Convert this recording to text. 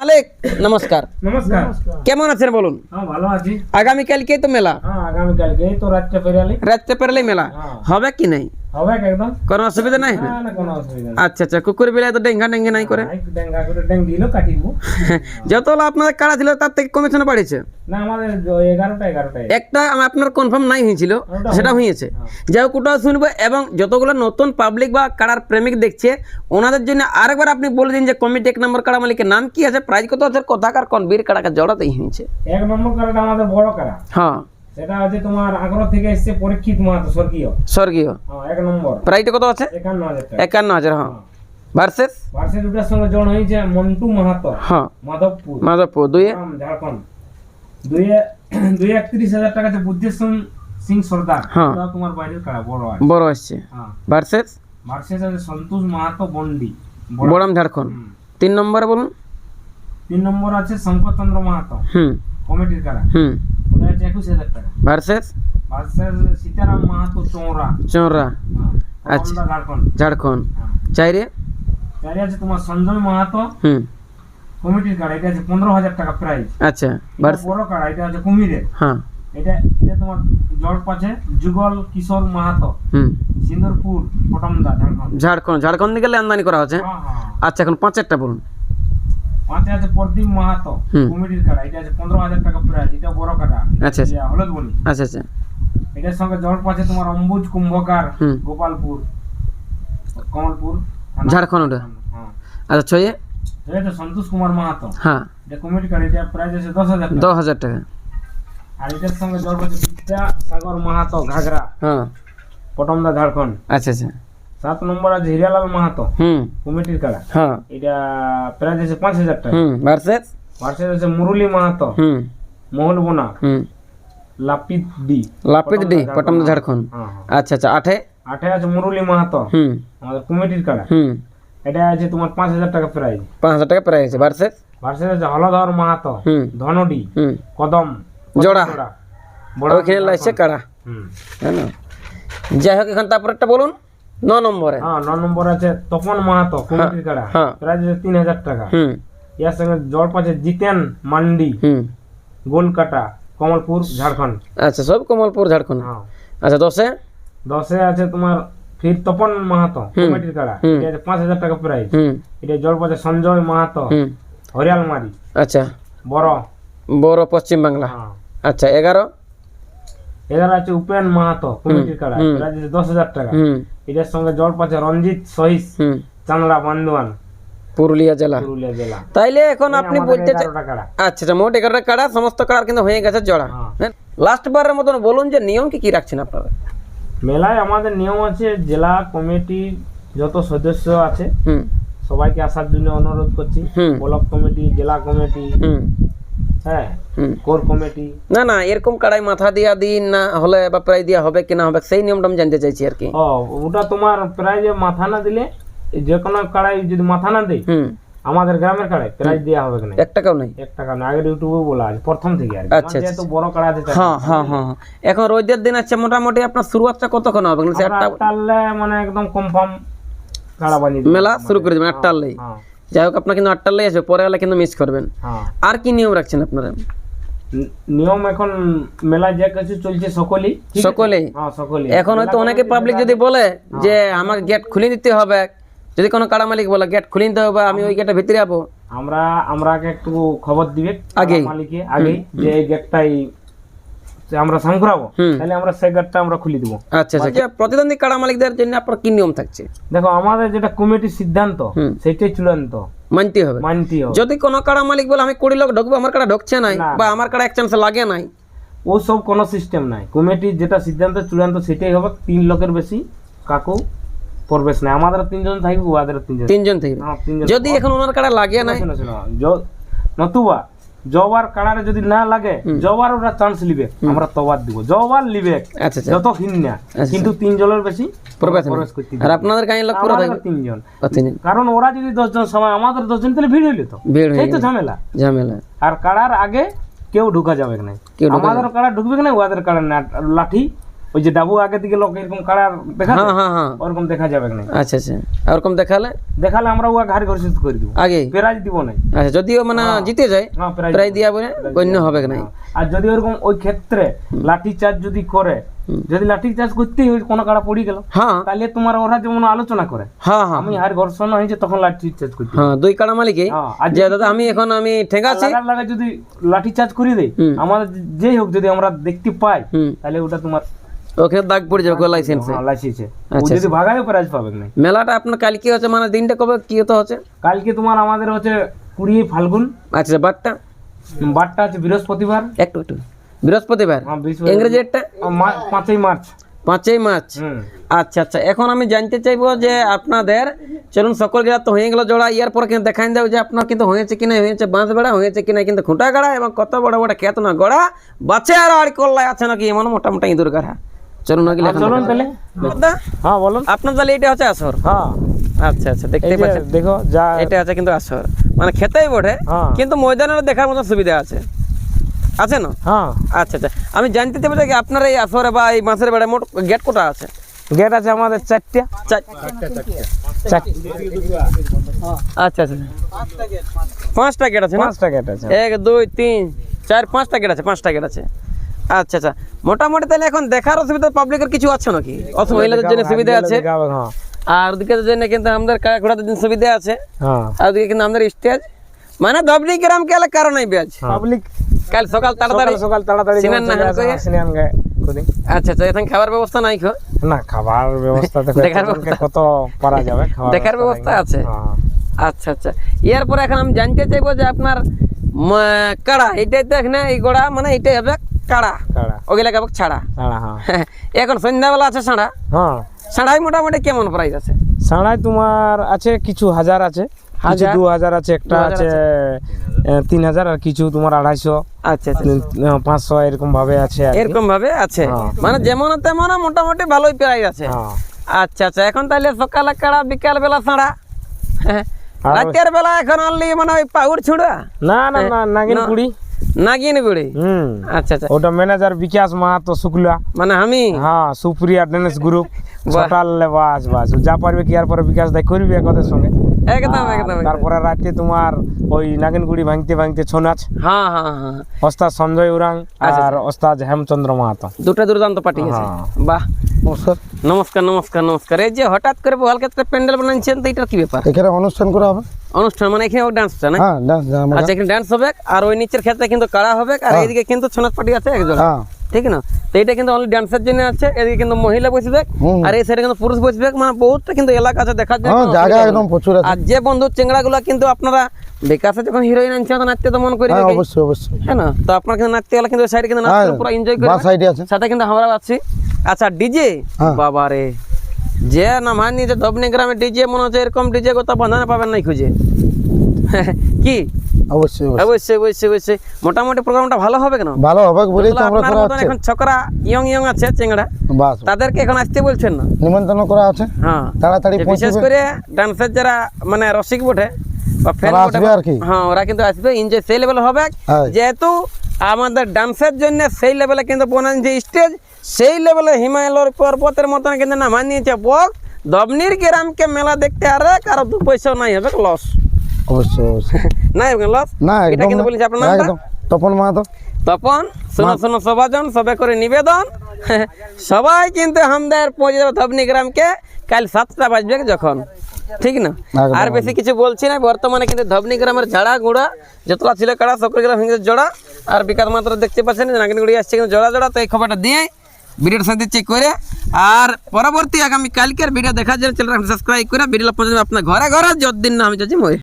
মালিক নমস্কার। নমস্কার। কেমন আছেন বলুন? হ্যাঁ ভালো আছি। আগামীকালকেই তো মেলা। হ্যাঁ আগামীকালকে তো রাত্রে পেরালেই মেলা হবে কি নাই? হবে একদম, কোনো অসুবিধা নাই? না না কোনো অসুবিধা নেই। আচ্ছা আচ্ছা, কুকুর বিলায় তো ডেঙ্গা ডেঙ্গি নাই করে? ডেঙ্গা করে ডেঙ্গিলো কাটিব। যতগুলো আপনাদের কাড়া ছিল তার থেকে কমিশন বাড়িয়েছে? না আমাদের 11টা একটা আপনার কনফার্ম নাই হয়েছিল, সেটা হয়েছে। যাই হোক ওটাও শুনবো, এবং যতগুলো নতুন পাবলিক বা কাড়ার প্রেমিক দেখছে ওনাদের জন্য আরেকবার আপনি বলে দিন যে কমিটি 1 নম্বর কাড়া মালিকের নাম কি আছে, প্রাইজ কত আছে, কোথাকার কোন বীর কাড়াকে জড়াতেই হয়েছে। 1 নম্বর কাড়াটা আমাদের বড় কাড়া। হ্যাঁ সেটা হচ্ছে তোমার আগ্রহ থেকে এসেছে পরীক্ষিত মাহাতো স্বর্গীয়। হ্যাঁ 1 নম্বর। প্রাইজটা কত আছে? 51,000 টাকা। 51,000। হ্যাঁ ভার্সেস দুটার সঙ্গে জড় হয়েছে মন্টু মাহাতো। হ্যাঁ মাধবপুর দুইয়ে ঝাড়খণ্ড। দুইয়ে 31,000 টাকাতে বুদ্ধিসন সিং সর্দার। হ্যাঁ তোমার বাইরের কাড়া বড় আসছে। ভার্সেস আছে সন্তোষ মাহাতো বন্ডি বড়াম ঝাড়খণ্ড। 3 নম্বরে বলুন। 3 নম্বর আছে শঙ্করচন্দ্র মাহাতো কমিটির কাড়া। ওটা আছে 21,000 টাকা। ভার্সেস সীতারাম মাহাতো চৌরা। আচ্ছা ঝাড়খণ্ড। চাইরে আছে তোমার সঞ্জয় মাহাতো কমিটির কাড়া। এটা আছে 15,000 টাকা প্রাইস। আচ্ছা বড় কাড়া, এটা আছে কুমিরের। হ্যাঁ এটা তোমার জড় পাচ্ছে যুগল কিশোর মাহাতো সিন্দুরপুর পটমদা ঝাড়খণ্ড থেকে লেনদানি করা হচ্ছে। আচ্ছা এখন 5-টা বলুন। 5 আছে প্রদীপ মাহাতো কমিটির কাড়া। এটা আছে 15,000 টাকা প্রাইস। এটা বড় কাড়া। আচ্ছা হলুদ বনি। আচ্ছা আচ্ছা এটার সঙ্গে জড় পাচ্ছে তোমার অম্বুজ কুম্ভকার গোপালপুর কমলপুর ঝাড়খণ্ড। আচ্ছা ছয়ে এটা সন্তোষ কুমার মাহাতো। হ্যাঁ এটা কমিটি কাড়া। এটা প্রাইস আছে 10,000 টাকা। আর এটার সঙ্গে জড় পাচ্ছে বিদ্যাসাগর মাহাতো ঘাগরা পটমদা ঝাড়খণ্ড। আচ্ছা আচ্ছা 7 নম্বর আছে হিরালাল মাহাতো কমিটির কাড়া। এটা প্রাইস আছে 5,000 টাকা। ভার্সেস আছে মুরলী মাহাতো মহলবোনা লাপিত ডি পটমদা ঝাড়খণ্ড। আচ্ছা আচ্ছা 8 আছে মুরলী মাহাতো আমাদের কমিটির কাড়া। এটা আছে তোমার 5,000 টাকা প্রাইস। 5,000 টাকা প্রাইস আছে। ভার্সেস আছে হলধর মাহাতো ধনডি কদম জোড়া ওইখানে লাগছে কাড়া। হ্যাঁ না, যাই হোক এখন তারপরেরটা বলুন। 9 নম্বরে 9 নম্বর আছে তপন মাহাতো কমিটির কাড়া। প্রাইস আছে 3,000 টাকা। এর সঙ্গে জড় পাচ্ছে জিতেন মান্ডি গোলকাটা কমলপুর ঝাড়খণ্ড। আচ্ছা সব কমলপুর ঝাড়খণ্ড। আচ্ছা 10 আছে তোমার ফির তপন মাহাতো কমিটির কাড়া। এটা আছে 5,000 টাকা প্রাইস। এটা জড় পাচ্ছে সঞ্জয় মাহাতো হরিয়ালমারি। আচ্ছা বড় পশ্চিম বাংলা। আচ্ছা 11 আছে উপেন মাহাতো কমিটির কাড়া। প্রাইস আছে 10,000 টাকা। এটার সঙ্গে জড় পাচ্ছে রঞ্জিত সহিস চাংড়া বান্দোয়ান পুরুলিয়া জেলা। তাইলে এখন আপনি বলতে আচ্ছা মোট 11টা কাড়া, সমস্ত কাড়ার কিন্তু হয়ে গেছে জোড়া। লাস্ট বারের মতন বলুন যে নিয়ম কি রাখছেন আপনারা মেলায়? আমাদের নিয়ম আছে জেলা কমিটি যত সদস্য আছে সবাইকে আসার জন্য অনুরোধ করছি। ব্লক কমিটি, জেলা কমিটি, হ্যাঁ কোর কমিটি। না এরকম কাড়াই মাথা দিয়া দিন না হলে বা প্রায় দিয়া হবে কি না হবে সেই নিয়মটা আমি জানতে চাইছি আর কি। ওটা তোমার প্রায় যে মাথা না দিলে, যে কোনো কাড়াই যদি মাথা না দেয় আমাদের গ্রামের কাড়াই প্রাইজ দেওয়া হবে না। 1 টাকাও নাই? 1 টাকা না। আগের ইউটিউবে বলা আছে প্রথম থেকে আর আচ্ছা যেহেতু বড় কাড়া আছে। হ্যাঁ এখন রোজের দিন আছে মোটামুটি আপনার শুরুয়াতটা কতক্ষণ হবে? 8টা মানে একদম কনফার্ম কাড়া বানিয়ে মেলা শুরু করে দেবেন 8টার লাই। যাই হোক আপনার কিন্তু 8টার লাই আছে, পরে হলে কিন্তু মিস করবেন। আর কি নিয়ম রাখছেন আপনারা? নিয়ম এখন মেলায় যে কিছু চলছে সকলেই এখন হয়তো অনেকে পাবলিক যদি বলে যে আমাকে গেট খুলে দিতে হবে, যদি কোনো কাড়া মালিক বলে গেট খুলে দিতে হবে, আমি ওই গেটের ভিতরে যাবো, আমরা একটু খবর দিবে আগে মালিকে যে এই গেটটাই আমরা সাইন করাবো, তাহলে আমরা সেই গেটটা আমরা খুলে দিব। আচ্ছা আচ্ছা প্রতিদ্বন্দ্বী কাড়া মালিকদের জন্য আপনার কি নিয়ম থাকছে? দেখো আমাদের যেটা কমিটির সিদ্ধান্ত সেটাই চূড়ান্ত, মানতে হবে। যদি কোনো কাড়া মালিক বলে আমি 20 লোক ঢুকবো, আমার কাড়া ঢুকছে নাই বা আমার কাড়া এক চান্স লাগে নাই, ও সব কোনো সিস্টেম নাই। কমিটির যেটা সিদ্ধান্ত চূড়ান্ত সেটাই হবে। 3 লোকের বেশি কাকু প্রবেশ নাই। আমাদের 3 জন থাকবে, ওদের 3 জন থাকবে। যদি এখন ওনার কাড়া লাগে নাই, নতুবা জবার কাড়ারে যদি না লাগে জবার ওরা চান্স লিবে, আমরা তবার দিব, জবার লিবে যত কিনা, কিন্তু 3 জনের বেশি প্রবেশ করতে দিবে। আর আপনাদের গাঁয়ের লোক পুরো থাকবে 3 জন। কারণ ওরা যদি 10 জন সময় আমাদের 10 জন তাহলে ভিড় হইলো তো, সেই তো ঝামেলা। আর কাড়ার আগে কেউ ঢুকা যাবে না। আমাদের কাড়া ঢুকবে না, ওদের কাড়া লাঠি ওই যে ডাবু আগে দিকে লোক এরকম কাড়া দেখা হ্যাঁ হ্যাঁ হ্যাঁ ওরকম দেখা যাবে না। আচ্ছা আচ্ছা ওরকম দেখালে দেখালে আমরা ও ঘাড় ঘোষিত করে দিব, আগে প্রাইজ দিব না। আচ্ছা যদিও মানে জিতে যায় হ্যাঁ প্রায় দিয়া বলে গণ্য হবে না। আর যদি ওরকম ওই ক্ষেত্রে লাঠি চার্জ যদি করে, যদি লাঠি চার্জ করতেই হয় কোনো কাড়া পড়ে গেল, হ্যাঁ তাহলে তোমার ওরা যেমন আলোচনা করে হ্যাঁ হ্যাঁ আমি হার ঘর্ষণ হয়েছে তখন লাঠি চার্জ করতে হ্যাঁ দুই কাড়া মালিকই আর যে দাদা আমি এখন আমি ঠিক আছে লাগা যদি লাঠি চার্জ করে দেয় আমাদের যেই হোক যদি আমরা দেখতে পাই তাহলে ওটা তোমার ওখানে দাগ পড়ে যাবে লাইসেন্সে। লাইসেন্সে যদি ভাগায় প্রাইজ পাবে না। মেলাটা আপনার কালকে হচ্ছে মানে দিনটা কবে কি হতে হচ্ছে? কালকে তোমার আমাদের হচ্ছে 20 ফাল্গুন, আচ্ছা বারটা বারটা হচ্ছে বৃহস্পতিবার, একটু একটু বৃহস্পতিবার ইংরেজি একটা 5ই মার্চ। 5ই মার্চ। আচ্ছা আচ্ছা এখন আমি জানতে চাইবো যে আপনাদের চলুন সকল গেলা তো হয়ে গেল জোড়া, ইয়ার পরে কিন্তু দেখাই দাও যে আপনার কিন্তু হয়েছে কিনা, হয়েছে বাঁশ বেড়া হয়েছে কিনা, কিন্তু খুঁটা গাড়া এবং কত বড় বড় খেত না গড়া বাচ্চা আর আর কল্লাই আছে নাকি এমন মোটামুটি ইঁদুর গাড়া। চলুন আগে চলুন তাহলে। হ্যাঁ বলুন। আপনার তাহলে এটা হচ্ছে আসর? হ্যাঁ আচ্ছা আচ্ছা দেখতে পাচ্ছেন দেখো যা এটা আছে কিন্তু আসর মানে খেতেই বটে কিন্তু ময়দানের দেখার মতো সুবিধা আছে আছে না? হ্যাঁ আচ্ছা আচ্ছা আমি জানতে চাইবো যে আপনার এই আসরে বা এই মাছের বেড়ায় মোট গেট কোটা আছে? গেট আছে আমাদের 4টা। আচ্ছা আচ্ছা 5টা গেট আছে না? 5টা গেট আছে। 1 2 3 4 5টা গেট আছে, 5টা গেট আছে। আচ্ছা আচ্ছা মোটামুটি তাহলে এখন দেখার অসুবিধা পাবলিকের কিছু আছে নাকি? মহিলাদের জন্য সুবিধা আছে আর ওদিকে জন্য কিন্তু আমাদের কাড়া ঘোড়াদের জন্য সুবিধা আছে আর ওদিকে কিন্তু আমাদের স্টেজ মানে ধবনি গ্রাম কে কারণ নাই বেজ পাবলিক কাল সকাল তাড়াতাড়ি সিনান না গে আচ্ছা আচ্ছা এখন খাবার ব্যবস্থা নাই খো না? খাবার ব্যবস্থা তো কত পারা যাবে, দেখার ব্যবস্থা আছে। আচ্ছা আচ্ছা এর পরে এখন আমি জানতে চাইবো যে আপনার কাড়া এটাই দেখ না এই গোড়া মানে এটাই হবে কাড়া ওগুলা হবে ছাড়া। এখন সন্ধ্যাবেলা আছে সাড়া, সাড়াই মোটামুটি কেমন প্রাইস আছে? সাড়াই তোমার আছে কিছু হাজার আছে, কিছু 2000 আছে, একটা আছে 3000 আর কিছু তোমার 250। আচ্ছা আচ্ছা 500 এরকম ভাবে আছে, এরকম ভাবে আছে মানে যেমন তেমন মোটামুটি ভালোই প্রাইস আছে। আচ্ছা আচ্ছা এখন তাহলে সকালে কাড়া বিকাল বেলা সাড়া, রাতের বেলা এখন অনলি মানে ওই পাউড় ছুড়া না না না নাগিন কুড়ি নাগিন গুড়ি। আচ্ছা আচ্ছা ওটা ম্যানেজার বিকাশ মাহাতো শুক্লা মানে আমি হ্যাঁ সুপ্রিয়া ড্যান্স গ্রুপ সকালে বাস যা পারবে কি আর পরে বিকাশ দাই করবি একদের সঙ্গে একদম একদম। তারপরে রাতে তোমার ওই নাগিনগুড়ি ভাঙতে ভাঙতে ছৌ নাচ। হ্যাঁ হ্যাঁ হ্যাঁ ওস্তাদ সঞ্জয় উরাং আর ওস্তাদ হেমচন্দ্র মাহাতো দুটো দুর্দান্ত পার্টি আছে। বাহ নমস্কার নমস্কার নমস্কার নমস্কার। এই যে হঠাৎ করে বল ক্ষেত্রে প্যান্ডেল বানাচ্ছেন তো এটার কি ব্যাপার? এখানে অনুষ্ঠান করা হবে। অনুষ্ঠান মানে এখানে ডান্স হচ্ছে না? হ্যাঁ ডান্স। আচ্ছা এখানে ডান্স হবে আর ওই নিচের ক্ষেত্রে কিন্তু কাড়া হবে আর এইদিকে কিন্তু ছৌ নাচ পার্টি আছে একজন, ঠিক না? তো এটা কিন্তু অনলি ডান্সের জন্য আছে, এদিকে কিন্তু মহিলা বসবে আর এই সাইডে কিন্তু পুরুষ বসবে, মানে বহুতটা কিন্তু এলাকা আছে দেখার জন্য জায়গা একদম প্রচুর আছে। আর যে বন্ধু চেংড়াগুলো কিন্তু আপনারা বিকাশে যখন হিরোইন আনছে তো নাচতে তো মন করি অবশ্যই অবশ্যই, হ্যাঁ না? তো আপনার কিন্তু নাচতে গেলে কিন্তু সাইডে কিন্তু নাচতে পুরো এনজয় করে সাইডে আছে সাথে কিন্তু আমরা আছি। আচ্ছা ডিজে বাবা রে যে না মানি যে ধবনি গ্রামে ডিজে মনে হচ্ছে এরকম ডিজে কথা বাঁধানো পাবেন নাই খুঁজে কি? অবশ্যই অবশ্যই অবশ্যই অবশ্যই মোটামুটি প্রোগ্রামটা ভালো হবে কেন? ভালো হবে বলেই তো আমরা করা হচ্ছে। এখন ছোকরা ইয়ং আছে চেংড়া বাস তাদেরকে এখন আসতে বলছেন না? নিমন্ত্রণ করা আছে, হ্যাঁ তাড়াতাড়ি বিশেষ করে ডান্সের যারা মানে রসিক বটে বা ফ্যান বটে আর কি, হ্যাঁ ওরা কিন্তু আসবে, এনজয় সেই লেভেল হবে যেহেতু আমাদের ডান্সের জন্য সেই লেভেলে কিন্তু বনান যে স্টেজ সেই লেভেলে হিমালয়ের পর্বতের মতন কিন্তু নামা নিয়েছে বক ধবনির গ্রামকে মেলা দেখতে আর কারো 2 পয়সাও নাই হবে লস। অবশ্যই অবশ্যই নাই হবে লস না এটা কিন্তু বলেছি আপনার নাম একদম তপন মাহাতো। তপন শোনো শোনো সবাজন সবাই করে নিবেদন সবাই কিন্তু আমাদের পৌঁছে যাবে ধবনি গ্রামকে কাল 7টা বাজবে যখন, ঠিক না? আর বেশি কিছু বলছি না, বর্তমানে কিন্তু ধবনি গ্রামের ঝাড়া গুঁড়া যতটা ছিল কাড়া সকল গ্রাম ভেঙে জোড়া আর বিকাশ মাত্র দেখতে পাচ্ছেন নাগিনগুড়ি আসছে কিন্তু জোড়া জোড়া। তো এই খবরটা দিয়ে ভিডিওর সাথে চেক করে আর পরবর্তী আগামী কালকের ভিডিও দেখার জন্য চ্যানেলটা সাবস্ক্রাইব করে ভিডিওটা পৌঁছে যাবে আপনার ঘরে ঘরে যতদিন না আমি যাচ্ছি মই।